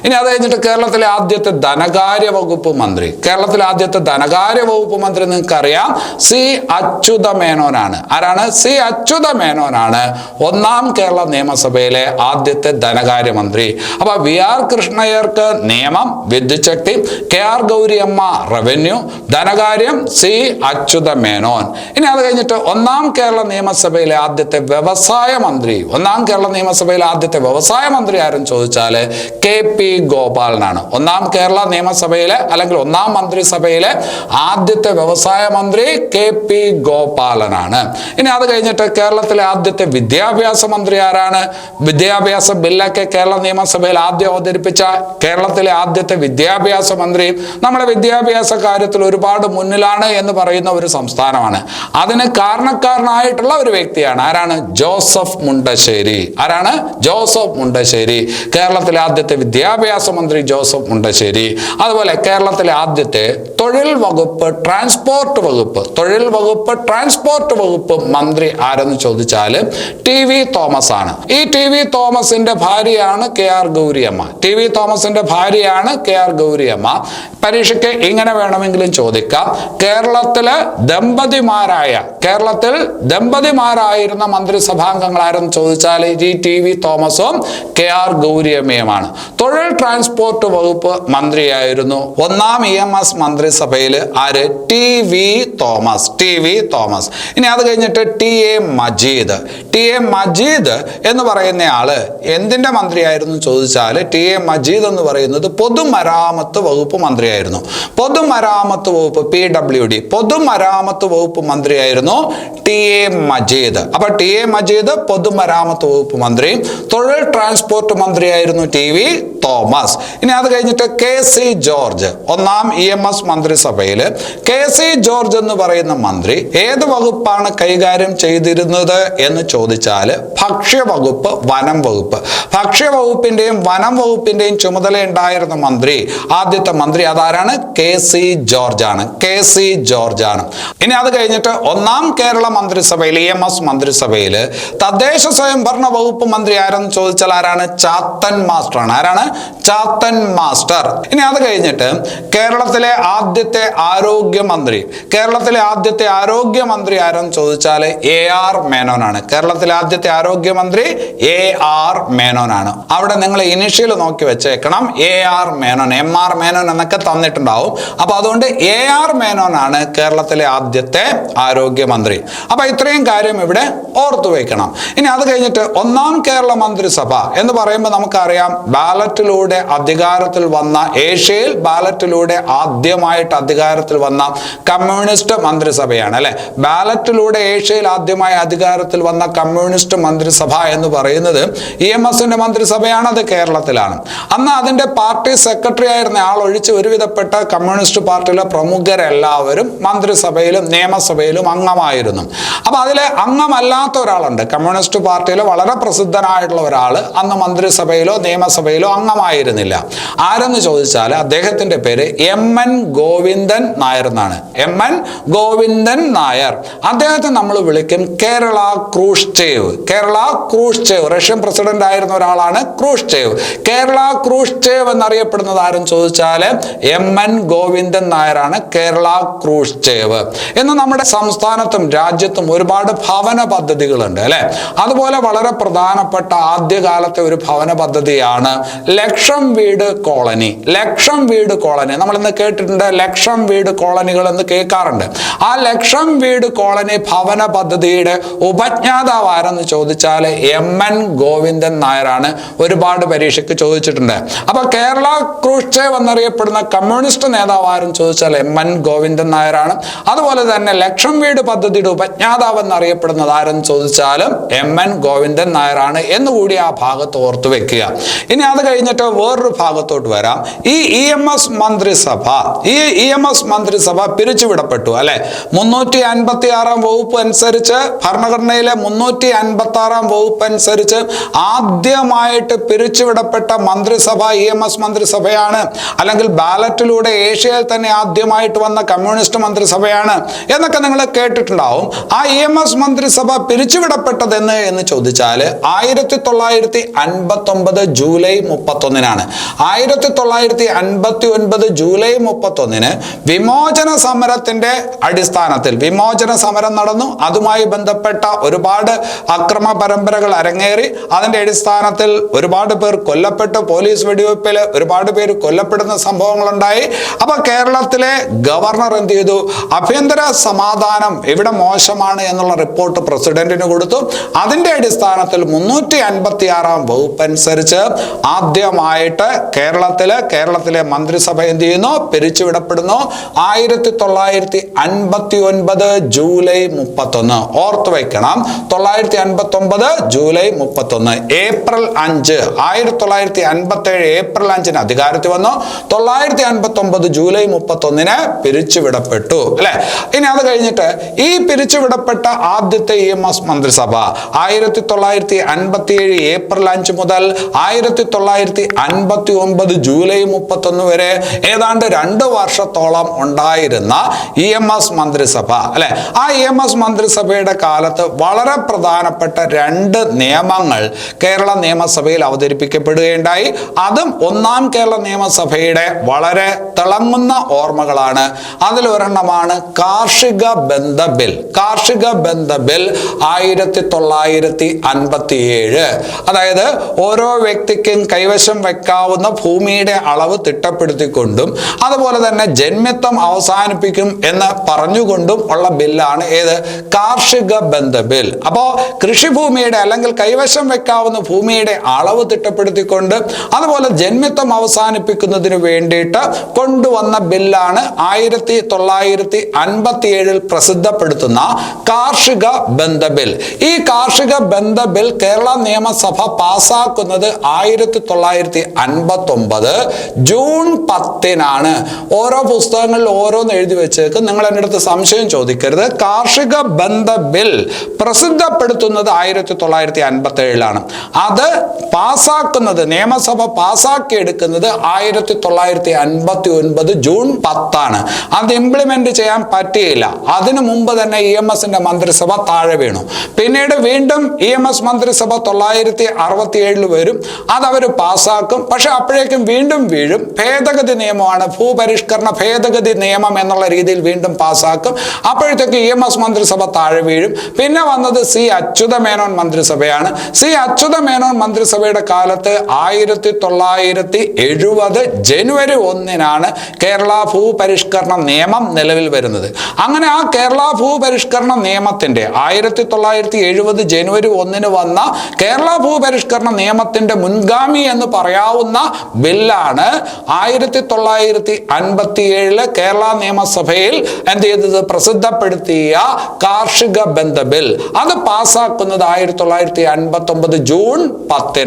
ഇനി അത് കഴിഞ്ഞിട്ട് കേരളത്തിലെ ആദ്യത്തെ ധനകാര്യ വകുപ്പ് മന്ത്രി. കേരളത്തിലെ ആദ്യത്തെ ധനകാര്യ വകുപ്പ് മന്ത്രി നിങ്ങൾക്കറിയാം, സി അച്യുത മേനോനാണ്. ആരാണ്? സി അച്യുത മേനോനാണ് 1ാം കേരള നിയമസഭയിലെ ആദ്യത്തെ ധനകാര്യമന്ത്രി. അപ്പൊ VR കൃഷ്ണയ്യർക്ക് നിയമം, വിദ്യുച്ഛക്തി, KR ഗൗരിയമ്മ റവന്യൂ, ധനകാര്യം സി അച്യുത മേനോൻ. ഇനി അത് കഴിഞ്ഞിട്ട് 1ാം കേരള നിയമസഭയിലെ ആദ്യത്തെ വ്യവസായ മന്ത്രി, 1ാം കേരള നിയമസഭയിലെ ആദ്യത്തെ വ്യവസായ മന്ത്രി ആരും ചോദിച്ചാല് KP ഗോപാലനാണ്. 1ാം കേരള നിയമസഭയിലെ അല്ലെങ്കിൽ 1ാം മന്ത്രിസഭയിലെ ആദ്യത്തെ വ്യവസായ മന്ത്രി KP ഗോപാലനാണ്. ഇനി അത് കഴിഞ്ഞിട്ട് കേരളത്തിലെ ആദ്യത്തെ വിദ്യാഭ്യാസ മന്ത്രി ആരാണ്? വിദ്യാഭ്യാസ ബില്ലൊക്കെ കേരള നിയമസഭയിൽ ആദ്യം അവതരിപ്പിച്ച കേരളത്തിലെ ആദ്യത്തെ വിദ്യാഭ്യാസ മന്ത്രി. നമ്മുടെ വിദ്യാഭ്യാസ കാര്യത്തിൽ ഒരുപാട് മുന്നിലാണ് എന്ന് പറയുന്ന ഒരു സംസ്ഥാനമാണ്. അതിന് കാരണക്കാരനായിട്ടുള്ള ഒരു വ്യക്തിയാണ്. ആരാണ്? ജോസഫ് മുണ്ടശ്ശേരി. ആരാണ്? ജോസഫ് മുണ്ടശ്ശേരി. കേരളത്തിലെ ആദ്യത്തെ വിദ്യാഭ്യാസ മന്ത്രി ജോസഫ് മുണ്ടശ്ശേരി. അതുപോലെ കേരളത്തിലെ ആദ്യത്തെ തൊഴിൽ വകുപ്പ് ട്രാൻസ്പോർട്ട് വകുപ്പ്, തൊഴിൽ വകുപ്പ് ട്രാൻസ്പോർട്ട് വകുപ്പ് മന്ത്രി ആരെന്ന് ചോദിച്ചാൽ TV തോമസ് ആണ്. ഈ TV തോമസിന്റെ ഭാര്യയാണ് KR ഗൗരിയമ്മ. TV തോമസിന്റെ ഭാര്യയാണ് KR ഗൗരിയമ്മ. പരീക്ഷയ്ക്ക് ഇങ്ങനെ വേണമെങ്കിലും ചോദിക്കാം, കേരളത്തിൽ ദമ്പതിമാരായിരുന്ന മന്ത്രിസഭാംഗങ്ങൾ ആരെന്ന് ചോദിച്ചാൽ ഈ TV തോമസും KR ഗൗരിയമ്മയുമാണ്. തൊഴിൽ ട്രാൻസ്പോർട്ട് വകുപ്പ് മന്ത്രിയായിരുന്നു 1ാം EMS മന്ത്രിസഭയിൽ ആര്? TV Thomas. ഇനി അത് കഴിഞ്ഞിട്ട് TA മജീദ് എന്ന് പറയുന്ന ആള് എന്തിന്റെ മന്ത്രിയായിരുന്നു ചോദിച്ചാൽ TA മജീദ് എന്ന് പറയുന്നത് പൊതുമരാമത്ത് വകുപ്പ് മന്ത്രിയായിരുന്നു. പൊതുമരാമത്ത് വകുപ്പ് PWD പൊതുമരാമത്ത് വകുപ്പ് മന്ത്രിയായിരുന്നു TA മജീദ്. അപ്പൊ TA മജീദ് പൊതുമരാമത്ത് വകുപ്പ് മന്ത്രി. തൊഴിൽ ട്രാൻസ്പോർട്ട് മന്ത്രിയായിരുന്നു TV തോമസ്. ഇനി അത് കഴിഞ്ഞിട്ട് KC ജോർജ് 1ാം EMS മന്ത്രിസഭയിൽ KC ജോർജ് എന്ന് പറയുന്ന മന്ത്രി ഏത് വകുപ്പാണ് കൈകാര്യം ചെയ്തിരുന്നത് എന്ന് ചോദിച്ചാൽ ഭക്ഷ്യവകുപ്പ്, വനം വകുപ്പ്. ഭക്ഷ്യവകുപ്പിന്റെയും വനം വകുപ്പിന്റെയും ചുമതല ഉണ്ടായിരുന്ന മന്ത്രി, ആദ്യത്തെ മന്ത്രി അതാരാണ്? KC ജോർജ് ആണ്. ഇനി അത് കഴിഞ്ഞിട്ട് 1ാം കേരള മന്ത്രിസഭയിൽ EMS മന്ത്രിസഭയിൽ തദ്ദേശ സ്വയംഭരണ വകുപ്പ് മന്ത്രി ആരെന്ന് ചോദിച്ചാൽ ആരാണ്? ചാത്തൻ മാസ്റ്റർ ആണ്. ആരാണ്? ചാത്തൻ മാസ്റ്റർ. ഇനി അത് കഴിഞ്ഞിട്ട് കേരളത്തിലെ ആദ്യത്തെ ആരോഗ്യമന്ത്രി ആരെന്ന് ചോദിച്ചാൽ AR മേനോനാണ്. കേരളത്തിലെ ആദ്യത്തെ ആരോഗ്യമന്ത്രി AR മേനോനാണ്. അവിടെ നിങ്ങൾ ഇനിഷ്യൽ നോക്കി വെച്ചേക്കണം, AR മേനോൻ, MR മേനോൻ എന്നൊക്കെ തന്നിട്ടുണ്ടാവും. അപ്പൊ അതുകൊണ്ട് AR മേനോനാണ് കേരളത്തിലെ ആദ്യത്തെ ആരോഗ്യമന്ത്രി. അപ്പൊ ഇത്രയും കാര്യം ഇവിടെ ഓർത്തു വെക്കണം. ഇനി അത് കഴിഞ്ഞിട്ട് 1ാം കേരള മന്ത്രിസഭ എന്ന് പറയുമ്പോൾ നമുക്കറിയാം, ബാലറ്റിലൂടെ അധികാരത്തിൽ വന്ന, ഏഷ്യയിൽ ബാലറ്റിലൂടെ ആദ്യമായിട്ട് അധികാരത്തിൽ വന്ന കമ്മ്യൂണിസ്റ്റ് മന്ത്രിസഭയാണ് അല്ലെ. ബാലറ്റിലൂടെ ഏഷ്യയിൽ ആദ്യമായി അധികാരത്തിൽ വന്ന കമ്മ്യൂണിസ്റ്റ് മന്ത്രിസഭ എന്ന് പറയുന്നത് EMSന്റെ മന്ത്രിസഭയാണ്. അത് കേരളത്തിലാണ്. അന്ന് അതിന്റെ പാർട്ടി സെക്രട്ടറി ആയിരുന്ന ആൾ ഒഴിച്ച് ഒരുവിധപ്പെട്ട കമ്മ്യൂണിസ്റ്റ് പാർട്ടിയിലെ പ്രമുഖരെല്ലാവരും മന്ത്രിസഭയിലും നിയമസഭയിലും അംഗമായിരുന്നു. അപ്പൊ അതിലെ അംഗമല്ലാത്ത ഒരാളുണ്ട്, കമ്മ്യൂണിസ്റ്റ് പാർട്ടിയിലെ വളരെ പ്രസിദ്ധനായിട്ടുള്ള ഒരാൾ അന്ന് മന്ത്രിസഭയിലോ നിയമസഭയിലോ അംഗമായിരുന്നില്ല. ആരെന്ന് ചോദിച്ചാൽ അദ്ദേഹത്തിന്റെ പേര് MN ഗോവിന്ദൻ നായർ എന്നാണ്. MN ഗോവിന്ദൻ നായർ. അദ്ദേഹത്തെ നമ്മൾ വിളിക്കും കേരള ക്രൂഷ്ചേവ്. റഷ്യൻ പ്രസിഡന്റ് ആയിരുന്ന ഒരാളാണ് ക്രൂഷ്ചേവ്. കേരള ക്രൂഷ്ചേവ് എന്നറിയപ്പെടുന്നത് ആരും ചോദിച്ചാൽ MN ഗോവിന്ദൻ നായരാണ് കേരള ക്രൂഷ്ചേവ്. എന്ന് നമ്മുടെ സംസ്ഥാനത്തും രാജ്യത്തും ഒരുപാട് ഭവന പദ്ധതികളുണ്ട് അല്ലെ. അതുപോലെ വളരെ പ്രധാനപ്പെട്ട ആദ്യകാലത്തെ ഒരു ഭവന പദ്ധതിയാണ് ലക്ഷം വീട് കോളനി. ലക്ഷം വീട് കോളനി നമ്മൾ ഇന്ന് കേട്ടിട്ടുണ്ട്, ലക്ഷം വീട് കോളനികൾ എന്ന് കേൾക്കാറുണ്ട്. ആ ലക്ഷം വീട് കോളനി ഭവന പദ്ധതിയുടെ ഉപജ്ഞാതാവ് ആരെന്ന് ചോദിച്ചാൽ MN ഗോവിന്ദൻ നായരാണ്. ഒരുപാട് പരീക്ഷയ്ക്ക് ചോദിച്ചിട്ടുണ്ട്. അപ്പൊ കേരള ക്രൂഷ്ചേവ് എന്നറിയപ്പെടുന്ന കമ്മ്യൂണിസ്റ്റ് നേതാവ് ആരെന്ന് ചോദിച്ചാൽ MN ഗോവിന്ദൻ നായരാണ്. അതുപോലെ തന്നെ ലക്ഷം വീട് പദ്ധതിയുടെ ഉപജ്ഞാതാവ് എന്നറിയപ്പെടുന്നത് ആരെന്ന് ചോദിച്ചാലും MN ഗോവിന്ദൻ നായരാണ് എന്നുകൂടി ആ ഭാഗത്ത് ഓർത്തു വെക്കുക. ഇനി അത് കഴിഞ്ഞിട്ട് വേറൊരു ഭാഗത്തോട്ട് വരാം. ഈ EMS മന്ത്രിസഭ പിരിച്ചുവിടപ്പെട്ടു അല്ലെ. 356 വകുപ്പ് അനുസരിച്ച്, ഭരണഘടനയിലെ 356 വകുപ്പ് അനുസരിച്ച് ആദ്യമായിട്ട് പിരിച്ചുവിടപ്പെട്ട മന്ത്രിസഭ EMS മന്ത്രിസഭയാണ്. അല്ലെങ്കിൽ ബാലറ്റിലൂടെ ഏഷ്യയിൽ തന്നെ ആദ്യമായിട്ട് വന്ന കമ്മ്യൂണിസ്റ്റ് മന്ത്രിസഭയാണ് എന്നൊക്കെ നിങ്ങൾ കേട്ടിട്ടുണ്ടാവും. ആ EMS മന്ത്രിസഭ പിരിച്ചുവിടപ്പെട്ടതെന്ന് ചോദിച്ചാൽ 1959 ജൂലൈ 31 1959 ജൂലൈ 31 വിമോചന സമരത്തിന്റെ അടിസ്ഥാനത്തിൽ വിമോചന സമരം നടന്നു. അതുമായി ബന്ധപ്പെട്ട ഒരുപാട് അക്രമ പരമ്പരകൾ അരങ്ങേറി. അതിന്റെ അടിസ്ഥാനത്തിൽ ഒരുപാട് പേർ കൊല്ലപ്പെട്ടു. പോലീസ് വെടിവെപ്പിൽ ഒരുപാട് പേര് കൊല്ലപ്പെടുന്ന സംഭവങ്ങൾ ഉണ്ടായി. അപ്പൊ കേരളത്തിലെ ഗവർണർ എന്ത് ചെയ്തു? ആഭ്യന്തര സമാധാനം ഇവിടെ മോശമാണ് എന്നുള്ള റിപ്പോർട്ട് പ്രസിഡന്റിന് കൊടുത്തു. അതിന്റെ അടിസ്ഥാനത്തിൽ 356 വകുപ്പ് അനുസരിച്ച് ആദ്യമായിട്ട് കേരളത്തിലെ മന്ത്രിസഭ എന്ത് ചെയ്യുന്നു? പിരിച്ചുവിടപ്പെടുന്നു. 1959 ജൂലൈ 31. ഓർത്തു വയ്ക്കണം, 1959 ജൂലൈ 31. ഏപ്രിൽ 5 1957 ഏപ്രിൽ 5 അധികാരത്തിൽ വന്നു. 1959 ജൂലൈ 31 പിരിച്ചുവിടപ്പെട്ടു അല്ലെ. ഇനി അത് കഴിഞ്ഞിട്ട് ഈ പിരിച്ചുവിടപ്പെട്ട ആദ്യത്തെ EMS മന്ത്രിസഭ 1957 ഏപ്രിൽ 5 മുതൽ 1959 ജൂലൈ 31 വരെ ഏതാണ്ട് 2 വർഷത്തോളം ഉണ്ടായിരുന്ന EMS മന്ത്രിസഭ അല്ലെ. ആ EMS മന്ത്രിസഭയുടെ കാലത്ത് വളരെ പ്രധാനപ്പെട്ട 2 നിയമങ്ങൾ കേരള നിയമസഭയിൽ അവതരിപ്പിക്കപ്പെടുകയുണ്ടായി. അതും ഒന്നാം കേരള നിയമസഭയുടെ വളരെ തിളങ്ങുന്ന ഓർമ്മകളാണ്. അതിലൊരെണ്ണമാണ് കാർഷിക ബന്ധ ബിൽ. കാർഷിക ബന്ധ ബിൽ 1957. അതായത് ഓരോ വ്യക്തിക്കും കൈവശം വെക്കാവുന്ന ഭൂമിയുടെ അളവ് തിട്ടപ്പെടുത്തിക്കൊണ്ടും അതുപോലെ തന്നെ ജന്മിത്വം അവസാനിപ്പിക്കും എന്ന് പറഞ്ഞുകൊണ്ടും ഉള്ള ബില്ലാണ് ഏത്? കാർഷിക ബന്ധ ബിൽ. അപ്പോ കൃഷിഭൂമിയുടെ അല്ലെങ്കിൽ കൈവശം വെക്കാവുന്ന ഭൂമിയുടെ അളവ് തിട്ടപ്പെടുത്തിക്കൊണ്ട് അതുപോലെ ജന്മിത്വം അവസാനിപ്പിക്കുന്നതിന് വേണ്ടിയിട്ട് കൊണ്ടുവന്ന ബില്ലാണ് 1957 പ്രസിദ്ധപ്പെടുത്തുന്ന കാർഷിക ബന്ധ ബിൽ. ഈ കാർഷിക ബന്ധ ബിൽ കേരള നിയമസഭ പാസാക്കുന്നത് 1959 ജൂൺ 10 ഓരോ പുസ്തകങ്ങളിൽ ഓരോന്ന് എഴുതി വെച്ചേക്ക്. നിങ്ങൾ എൻ്റെ അടുത്ത് സംശയം ചോദിക്കരുത്. കാർഷിക ബന്ധ ബിൽ പ്രസിദ്ധപ്പെടുത്തുന്നത് 1957. അത് പാസാക്കുന്നത് നിയമസഭ പാസാക്കിയെടുക്കുന്നത് 1959 ജൂൺ 10. അത് ഇംപ്ലിമെന്റ് ചെയ്യാൻ പറ്റിയില്ല. അതിനു മുമ്പ് തന്നെ EMSന്റെ മന്ത്രിസഭ താഴെ വീണു. പിന്നീട് വീണ്ടും EMS മന്ത്രിസഭ 1967 വരും. അത് അവർ പാസ്സാക്കും. പക്ഷെ അപ്പോഴേക്കും വീണ്ടും വീഴും. ഭേദഗതി നിയമമാണ്, ഭൂപരിഷ്കരണ ഭേദഗതി നിയമം എന്നുള്ള രീതിയിൽ വീണ്ടും പാസ്സാക്കും. അപ്പോഴത്തേക്ക് EMS മന്ത്രിസഭ താഴെ വീഴും. പിന്നെ വന്നത് C. അച്യുതമേനോൻ മന്ത്രിസഭയാണ്. C. അച്യുതമേനോൻ മന്ത്രിസഭയുടെ കാലത്ത് 1970 ജനുവരി 1 കേരള ഭൂപരിഷ്കരണ നിയമം നിലവിൽ വരുന്നത്. അങ്ങനെ ആ കേരള ഭൂപരിഷ്കരണ നിയമത്തിന്റെ 1970 ജനുവരി 1 വന്ന കേരള ഭൂപരിഷ്കരണ നിയമത്തിന്റെ മുൻഗാമി എന്ന് പറയാവുന്ന ബില്ലാണ് 1957 കേരള നിയമസഭയിൽ എന്ത് ചെയ്തത്? പ്രസിദ്ധപ്പെടുത്തിയ കാർഷിക ബന്ധ ബിൽ. അത് പാസ്സാക്കുന്നത് 1959 ജൂൺ 10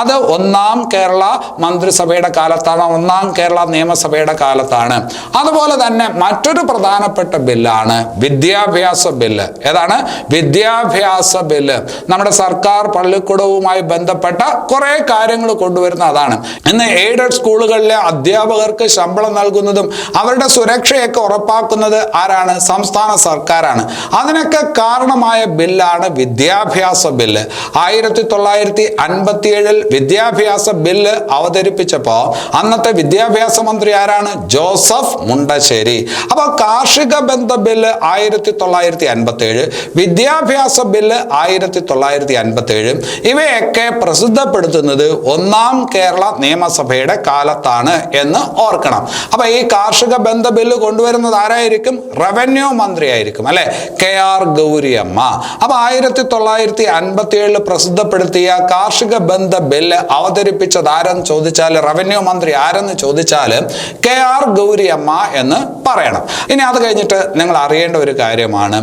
അത് ഒന്നാം കേരള മന്ത്രിസഭയുടെ കാലത്താണ്, ഒന്നാം കേരള നിയമസഭയുടെ കാലത്താണ്. അതുപോലെ തന്നെ മറ്റൊരു പ്രധാനപ്പെട്ട ബില്ലാണ് വിദ്യാഭ്യാസ ബില്ല്. ഏതാണ്? വിദ്യാഭ്യാസ ബില്ല്. നമ്മുടെ സർക്കാർ പള്ളിക്കൂടവുമായി ബന്ധപ്പെട്ട കുറെ കാര്യങ്ങൾ കൊണ്ടുവരുന്ന അതാണ്. ഇന്ന് എയ്ഡഡ് സ്കൂളുകളിലെ അധ്യാപകർക്ക് ശമ്പളം നൽകുന്നതും അവരുടെ സുരക്ഷയൊക്കെ ഉറപ്പാക്കുന്നത് ആരാണ്? സംസ്ഥാന സർക്കാരാണ്. അതിനൊക്കെ കാരണമായ ബില്ലാണ് വിദ്യാഭ്യാസ ബില്ല്. 1957 വിദ്യാഭ്യാസ ബില്ല് അവതരിപ്പിച്ചപ്പോൾ അന്നത്തെ വിദ്യാഭ്യാസ മന്ത്രി ആരാണ്? ജോസഫ് മുണ്ടശ്ശേരി. അപ്പോൾ കാർഷിക ബന്ധ ബില്ല് 1957, വിദ്യാഭ്യാസ ബില്ല് 1957, ഇവയൊക്കെ പ്രസിദ്ധപ്പെടുത്തുന്നത് ഒന്നാം ഒന്നാം കേരള നിയമസഭയുടെ കാലത്താണ് എന്ന് ഓർക്കണം. അപ്പൊ ഈ കാർഷിക ബന്ധ ബില്ല് കൊണ്ടുവരുന്നത് ആരായിരിക്കും? റവന്യൂ മന്ത്രിയായിരിക്കും, അല്ലെ? KR ഗൗരിയമ്മ. അപ്പൊ 1957 പ്രസിദ്ധപ്പെടുത്തിയ കാർഷിക ബന്ധ ബില്ല് അവതരിപ്പിച്ചത് ആരെന്ന് ചോദിച്ചാൽ, റവന്യൂ മന്ത്രി ആരെന്ന് ചോദിച്ചാൽ KR ഗൗരിയമ്മ എന്ന് പറയണം. ഇനി അത് കഴിഞ്ഞിട്ട് നിങ്ങൾ അറിയേണ്ട ഒരു കാര്യമാണ്,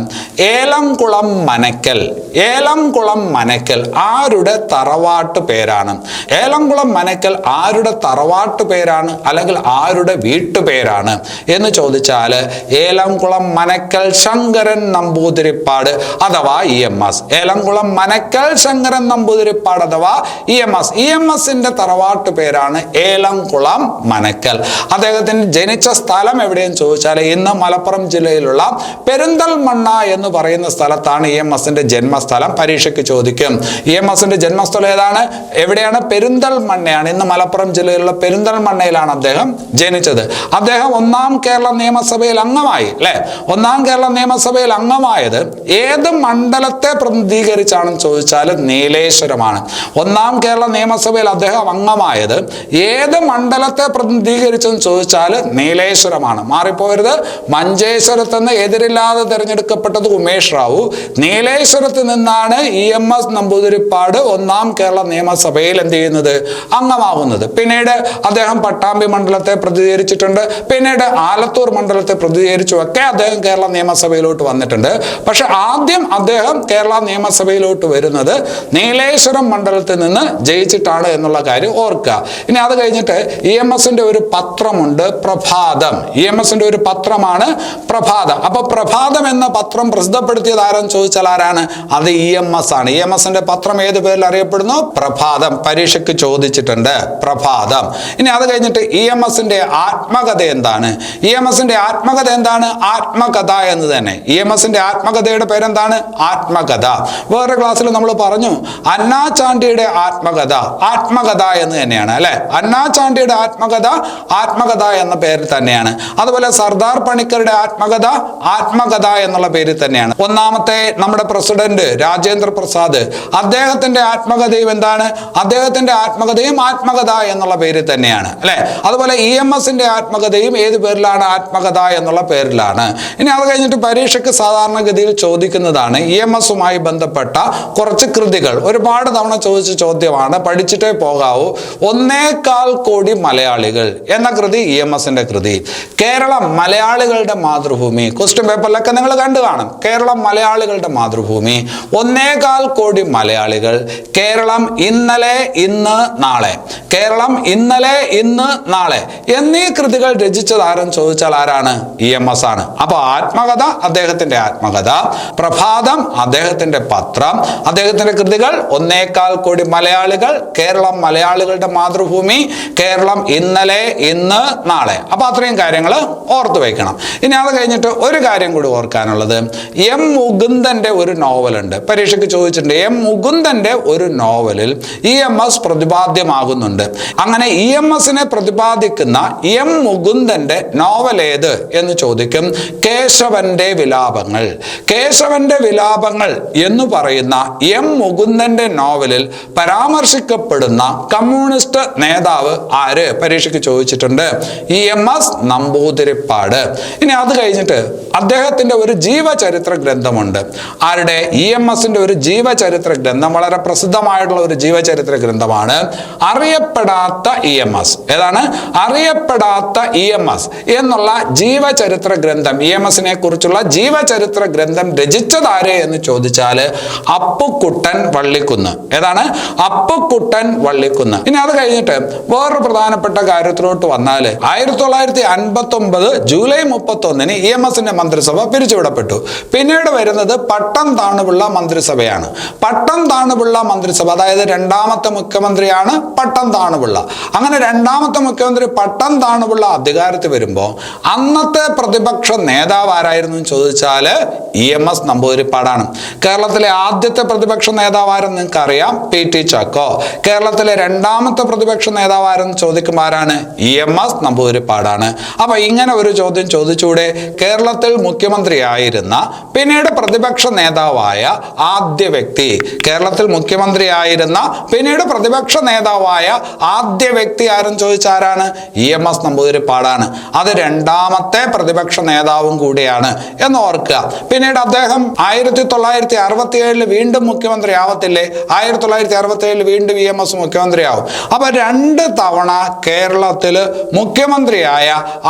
ഏലംകുളം മനക്കൽ. ഏലംകുളം മനക്കൽ ആരുടെ തറവാട്ട് പേരാണ്? ഏലംകുളം മനക്കൽ ആരുടെ തറവാട്ട് പേരാണ്, അല്ലെങ്കിൽ ആരുടെ വീട്ടുപേരാണ് എന്ന് ചോദിച്ചാൽ ഏലംകുളം മനക്കൽ ശങ്കരൻ നമ്പൂതിരിപ്പാട് അഥവാ EMS. ഏലംകുളം മനക്കൽ ശങ്കരൻ നമ്പൂതിരിപ്പാട് അഥവാ EMS. EMSന്റെ തറവാട്ട് പേരാണ് ഏലംകുളം മനക്കൽ. അദ്ദേഹത്തിന് ജനിച്ച സ്ഥലം എവിടെയെന്ന് ചോദിച്ചാൽ ഇന്ന് മലപ്പുറം ജില്ലയിലുള്ള പെരിന്തൽമണ്ണ എന്ന് പറയുന്ന സ്ഥലത്താണ് EMSന്റെ ജന്മസ്ഥലം. പരീക്ഷയ്ക്ക് ചോദിക്കും, EMSന്റെ ജന്മസ്ഥലം ഏതാണ്? എവിടെയാണ്? പെരിന്തൽമണ്ണയാണ്. ഇന്ന് മലപ്പുറം ജില്ലയിലുള്ള പെരിന്തൽമണ്ണയിലാണ് അദ്ദേഹം ജനിച്ചത്. അദ്ദേഹം ഒന്നാം കേരള നിയമസഭയിൽ അംഗമായി, അല്ലെ? ഒന്നാം കേരള നിയമസഭയിൽ അംഗമായത് ഏത് മണ്ഡലത്തെ പ്രതിനിധീകരിച്ചാണെന്ന് ചോദിച്ചാൽ നീലേശ്വരമാണ്. ഒന്നാം കേരള നിയമസഭയിൽ അദ്ദേഹം അംഗമായത് ഏത് മണ്ഡലത്തെ പ്രതിനിധീകരിച്ചെന്ന് ചോദിച്ചാൽ നീലേശ്വരമാണ്. മാറിപ്പോരുത്. മഞ്ചേശ്വരത്ത് നിന്ന് എതിരില്ലാതെ തിരഞ്ഞെടുക്കപ്പെട്ടത് ഉമേഷ് റാവു. നീലേശ്വരത്ത് നിന്നാണ് EMS നമ്പൂതിരിപ്പാട് ഒന്നാം കേരള നിയമസഭയിൽ എന്ത് ചെയ്യുന്നത്? അംഗമാകുന്നത്. പിന്നീട് അദ്ദേഹം പട്ടാമ്പി മണ്ഡലത്തെ പ്രതിനിധീകരിച്ചിട്ടുണ്ട്, പിന്നീട് ആലത്തൂർ മണ്ഡലത്തെ പ്രതിനിധീകരിച്ചു ഒക്കെ അദ്ദേഹം കേരള നിയമസഭയിലോട്ട് വന്നിട്ടുണ്ട്. പക്ഷെ ആദ്യം അദ്ദേഹം കേരള നിയമസഭയിലോട്ട് വരുന്നത് നീലേശ്വരം മണ്ഡലത്തിൽ നിന്ന് ജയിച്ചിട്ടാണ് എന്നുള്ള കാര്യം ഓർക്കുക. ഇനി അത് കഴിഞ്ഞിട്ട് EMSന്റെ ഒരു പത്രമുണ്ട്, പ്രഭാതം. EMSന്റെ ഒരു പത്രമാണ് പ്രഭാതം. അപ്പൊ പ്രഭാതം എന്ന പത്രം പ്രസിദ്ധപ്പെടുത്തിയത് ആരെന്ന് ചോദിച്ചാൽ ആരാണ്? അത് EMS ആണ്. EMSന്റെ പത്രം ഏത് പേരിൽ അറിയപ്പെടുന്നു? പ്രഭാതം. പരീക്ഷയ്ക്ക് ചോദിച്ചിട്ടുണ്ട്, പ്രഭാതം. ഇനി അത് കഴിഞ്ഞിട്ട് EMSന്റെ ആത്മകഥ എന്താണ്? EMSന്റെ ആത്മകഥ എന്താണ്? ആത്മകഥ എന്ന് തന്നെ. EMSന്റെ ആത്മകഥയുടെ പേരെന്താണ്? ആത്മകഥ. വേറെ ക്ലാസ്സിൽ നമ്മൾ പറഞ്ഞു അന്നാ ചാണ്ടിയുടെ ആത്മകഥ ആത്മകഥ എന്ന് തന്നെയാണ്, അല്ലെ? അന്നാ ചാണ്ടിയുടെ ആത്മകഥ ആത്മകഥ എന്ന പേരിൽ തന്നെയാണ്. അതുപോലെ സർദാർ പണിക്കരുടെ ആത്മകഥ ആത്മകഥ എന്നുള്ള പേരിൽ തന്നെയാണ്. ഒന്നാമത്തെ നമ്മുടെ പ്രസിഡന്റ് രാജേന്ദ്ര പ്രസാദ്, അദ്ദേഹത്തിന്റെ ആത്മകഥയും എന്താണ്? അദ്ദേഹത്തിന്റെ ആത്മകഥയും ആത്മകഥ എന്നുള്ള പേരിൽ തന്നെയാണ്, അല്ലെ? അതുപോലെ EMSന്റെ ആത്മകഥയും ഏത് പേരിലാണ്? ആത്മകഥ എന്നുള്ള പേരിലാണ്. ഇനി അത് കഴിഞ്ഞിട്ട് പരീക്ഷയ്ക്ക് സാധാരണഗതിയിൽ ചോദിക്കുന്നതാണ് EMSുമായി ബന്ധപ്പെട്ട കുറച്ച് കൃതികൾ. ഒരുപാട് തവണ ചോദിച്ച ചോദ്യമാണ്, പഠിച്ചിട്ടേ പോകാവൂ. 1.25 കോടി മലയാളികൾ എന്ന കൃതി EMSന്റെ കൃതി. കേരളം മലയാളികളുടെ മാതൃഭൂമി. ക്വസ്റ്റ്യൻ പേപ്പറിലൊക്കെ നിങ്ങൾ കണ്ടു കാണും. കേരളം മലയാളികളുടെ മാതൃഭൂമി. 1.25 കോടി മലയാളികൾ. കേരളം ഇന്നലെ ഇന്ന് നാളെ. കേരളം ഇന്നലെ ഇന്ന് നാളെ എന്നീ കൃതികൾ രചിച്ചത് ആരെന്ന് ചോദിച്ചാൽ ആരാണ്? EMS ആണ്. അപ്പൊ ആത്മകഥ അദ്ദേഹത്തിന്റെ ആത്മകഥ, പ്രഭാതം അദ്ദേഹത്തിന്റെ പത്രം, അദ്ദേഹത്തിന്റെ കൃതികൾ 1.25 കോടി മലയാളികൾ, കേരളം മലയാളികളുടെ മാതൃഭൂമി, കേരളം ഇന്നലെ ഇന്ന് നാളെ. അപ്പൊ അത്രയും കാര്യങ്ങൾ ഓർത്തു വെക്കണം. ഇനി അത് കഴിഞ്ഞിട്ട് ഒരു കാര്യം കൂടി ഓർക്കാനുള്ളത്, M മുകുന്ദന്റെ ഒരു നോവലുണ്ട്. പരീക്ഷയ്ക്ക് ചോദിച്ചിട്ടുണ്ട്. M മുകുന്ദന്റെ ഒരു നോവലിൽ EMS പ്രതിപാദ്യമാകുന്നുണ്ട്. അങ്ങനെ EMSനെ പ്രതിപാദിക്കുന്ന M മുകുന്ദന്റെ നോവൽ ഏത് എന്ന് ചോദിക്കും. കേശവന്റെ വിലാപങ്ങൾ. കേശവന്റെ വിലാപങ്ങൾ എന്ന് പറയുന്ന M മുകുന്ദന്റെ നോവലിൽ പരാമർശിക്കപ്പെടുന്ന കമ്മ്യൂണിസ്റ്റ് നേതാവ് ആര്? പരീക്ഷയ്ക്ക് ചോദിച്ചിട്ടുണ്ട്. EMS നമ്പൂതിരിപ്പാട്. ഇനി അത് കഴിഞ്ഞിട്ട് അദ്ദേഹത്തിന്റെ ഒരു ജീവചരിത്ര ഗ്രന്ഥമുണ്ട്. ആരുടെ? EMSന്റെ ഒരു ജീവചരിത്ര ഗ്രന്ഥം. വളരെ പ്രസിദ്ധമായിട്ടുള്ള ഒരു ജീവചരിത്ര ഗ്രന്ഥമാണ് അറിയപ്പെടാത്ത EMS. ഏതാണ്? അറിയപ്പെടാത്ത EMS എന്നുള്ള ജീവചരിത്ര ഗ്രന്ഥം. EMSനെ കുറിച്ചുള്ള ജീവചരിത്ര ഗ്രന്ഥം രചിച്ചത് ആര് എന്ന് ചോദിച്ചാൽ അപ്പുക്കുട്ടൻ വള്ളിക്കുന്ന്. ഏതാണ്? അപ്പുക്കുട്ടൻ വള്ളിക്കുന്ന്. ഇനി അത് കഴിഞ്ഞിട്ട് വേറൊരു പ്രധാനപ്പെട്ട കാര്യത്തിലോട്ട് വന്നാൽ 1959 ജൂലൈ 31 EMSന്റെ മന്ത്രിസഭ പിരിച്ചുവിടപ്പെട്ടു. പിന്നീട് വരുന്നത് പട്ടം താണുപിള്ള മന്ത്രിസഭയാണ്. പട്ടം താണുപിള്ള മന്ത്രിസഭ, അതായത് രണ്ടാമത്തെ മുഖ്യമന്ത്രിയാണ് പട്ടം താണുപിള്ള. അങ്ങനെ രണ്ടാമത്തെ മുഖ്യമന്ത്രി പട്ടം താണുപിള്ള അധികാരത്തിൽ വരുമ്പോൾ അന്നത്തെ പ്രതിപക്ഷ നേതാവ് ആരായിരുന്നു ചോദിച്ചാൽ EMS നമ്പൂതിരിപ്പാടാണ്. കേരളത്തിലെ ആദ്യത്തെ പ്രതിപക്ഷ നേതാവ് ആരെന്ന് നിങ്ങൾക്ക് അറിയാം, PT ചാക്കോ. കേരളത്തിലെ രണ്ടാമത്തെ പ്രതിപക്ഷ നേതാവ് ആരെന്ന് ചോദിക്കുമ്പോൾ ആരാണ്? EMS നമ്പൂതിരിപ്പാടാണ്. അപ്പൊ ഇങ്ങനെ ഒരു ചോദ്യം ചോദിച്ചൂടെ? കേരളത്തിൽ മുഖ്യമന്ത്രിയായിരുന്ന പിന്നീട് പ്രതിപക്ഷ നേതാവായ ആദ്യ വ്യക്തി, കേരളത്തിൽ മുഖ്യമന്ത്രിയായിരുന്ന പിന്നീട് പ്രതിപക്ഷ നേതാവായ ആദ്യ വ്യക്തി ആരെന്ന് ചോദിച്ചാരാണ്? EMS നമ്പൂതിരിപ്പാടാണ്. അത് രണ്ടാമത്തെ പ്രതിപക്ഷ നേതാവും കൂടിയാണ് എന്ന് ഓർക്കുക. പിന്നീട് അദ്ദേഹം 1967 വീണ്ടും മുഖ്യമന്ത്രി ആവത്തില്ലേ? 1967 വീണ്ടും EMS മുഖ്യമന്ത്രിയാവും. അപ്പൊ 2 തവണ കേരളത്തിൽ മുഖ്യമന്ത്രിയായ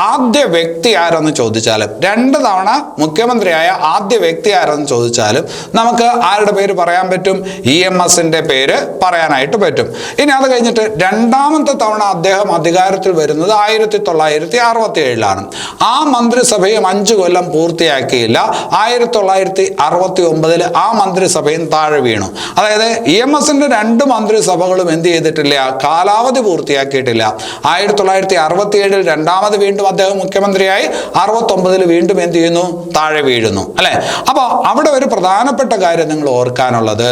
ആദ്യ വ്യക്തി ആരെന്ന് ചോദിച്ചാലും, 2 തവണ മുഖ്യമന്ത്രിയായ ആദ്യ വ്യക്തി ആരെന്ന് ചോദിച്ചാലും നമുക്ക് ആരുടെ പേര് പറയാൻ പറ്റും? EMSന്റെ പേര് പറയാനായിട്ട് പറ്റും. ഇനി അത് കഴിഞ്ഞിട്ട് രണ്ടാമത്തെ തവണ അദ്ദേഹം അധികാരത്തിൽ വരുന്നത് 1967 ആ മന്ത്രിസഭയും 5 കൊല്ലം പൂർത്തിയാക്കിയില്ല. 1969 ആ മന്ത്രിസഭയും താഴെ വീണു. അതായത് EMSന്റെ 2 മന്ത്രിസഭകളും എന്ത് ചെയ്തിട്ടില്ല? കാലാവധി പൂർത്തിയാക്കിയിട്ടില്ല. 1967 രണ്ടാമത് വീണ്ടും അദ്ദേഹം മുഖ്യമന്ത്രിയായി, 69 വീണ്ടും എന്ത് ചെയ്യുന്നു? താഴെ വീഴുന്നു അല്ലെ? അപ്പൊ അവിടെ ഒരു പ്രധാനപ്പെട്ട കാര്യം നിങ്ങൾ ഓർക്കാനുള്ളത്,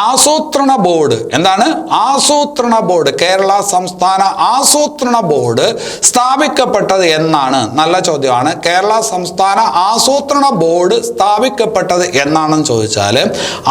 ആസൂത്രണ ബോർഡ് എന്താണ്? ആസൂത്രണ ബോർഡ്, കേരള സംസ്ഥാന ആസൂത്രണ ബോർഡ് സ്ഥാപിക്കപ്പെട്ടത് എന്നാണ്? നല്ല ചോദ്യമാണ്. കേരള സംസ്ഥാന ആസൂത്രണ ബോർഡ് സ്ഥാപിക്കപ്പെട്ടത് എന്നാണെന്ന് ചോദിച്ചാൽ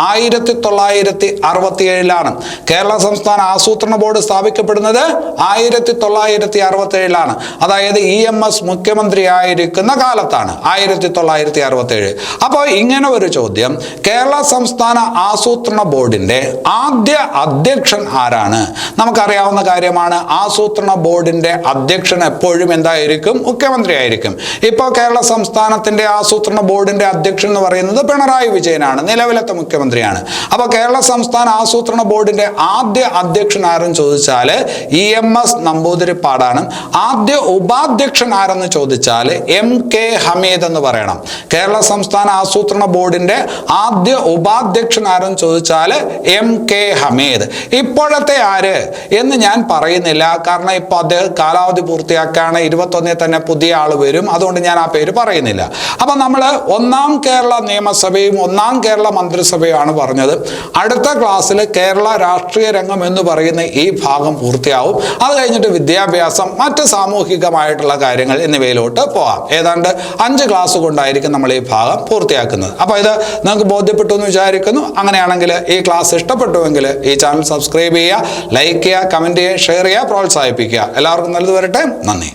1967 കേരള സംസ്ഥാന ആസൂത്രണ ബോർഡ് സ്ഥാപിക്കപ്പെടുന്നത് 1967 അതായത് EMS മുഖ്യമന്ത്രിയായിരിക്കുന്ന കാലത്താണ്, 1967. അപ്പോൾ ഇങ്ങനെ ഒരു ചോദ്യം, കേരള സംസ്ഥാന ആസൂത്രണ ബോർഡിന്റെ ആദ്യ അധ്യക്ഷൻ ആരാണ്? നമുക്കറിയാവുന്ന കാര്യമാണ്, ആസൂത്രണ ബോർഡിന്റെ അധ്യക്ഷൻ എപ്പോഴും എന്തായിരിക്കും? മുഖ്യമന്ത്രി ആയിരിക്കും. ഇപ്പോൾ കേരള സംസ്ഥാനത്തിന്റെ ആസൂത്രണ ബോർഡിന്റെ അധ്യക്ഷൻ എന്ന് പറയുന്നത് പിണറായി വിജയനാണ്, നിലവിലത്തെ മുഖ്യമന്ത്രിയാണ്. അപ്പോൾ കേരള സംസ്ഥാന ആസൂത്രണ ബോർഡിന്റെ ആദ്യ അധ്യക്ഷൻ ആരെന്ന് ചോദിച്ചാൽ EMS നമ്പൂതിരിപ്പാടാണ്. ആദ്യ ഉപാധ്യക്ഷൻ ആരെന്ന് ചോദിച്ചാൽ MK ഹമീദ് എന്ന് പറയണം. കേരള സംസ്ഥാന ആസൂത്രണ ബോർഡിന്റെ ആദ്യ ഉപാധ്യക്ഷൻ ആരെന്ന് ചോദിച്ചാൽ MK ഹമീദ്. ഇപ്പോഴത്തെ ആര് എന്ന് ഞാൻ പറയുന്നില്ല, കാരണം ഇപ്പൊ അദ്ദേഹം കാലാവധി പൂർത്തിയാക്കാണ്. 21 തന്നെ പുതിയ ആള് വരും, അതുകൊണ്ട് ഞാൻ ആ പേര് പറയുന്നില്ല. അപ്പൊ നമ്മൾ 1ാം കേരള നിയമസഭയും 1ാം കേരള മന്ത്രിസഭയുമാണ് പറഞ്ഞത്. അടുത്ത ക്ലാസ്സിൽ കേരള രാഷ്ട്രീയ രംഗം എന്ന് പറയുന്ന ഈ ഭാഗം പൂർത്തിയാവും. അത് കഴിഞ്ഞിട്ട് വിദ്യാഭ്യാസം, മറ്റ് സാമൂഹികമായിട്ടുള്ള കാര്യങ്ങൾ എന്നിവയിലോട്ട് പോകാം. ഏതാണ്ട് 5 ക്ലാസ് കൊണ്ടായിരിക്കും നമ്മൾ ഈ ഭാഗം പൂർത്തിയാക്കുന്നത്. അപ്പോൾ ഇത് നിങ്ങൾക്ക് ബോധ്യപ്പെട്ടു എന്ന് വിചാരിക്കുന്നു. അങ്ങനെയാണെങ്കിൽ ഈ ക്ലാസ് ഇഷ്ടപ്പെട്ടുവെങ്കിൽ ഈ ചാനൽ സബ്സ്ക്രൈബ് ചെയ്യുക, ലൈക്ക് ചെയ്യുക, കമൻറ്റ് ചെയ്യുക, ഷെയർ ചെയ്യുക, പ്രോത്സാഹിപ്പിക്കുക. എല്ലാവർക്കും നല്ലത് വരട്ടെ. നന്ദി.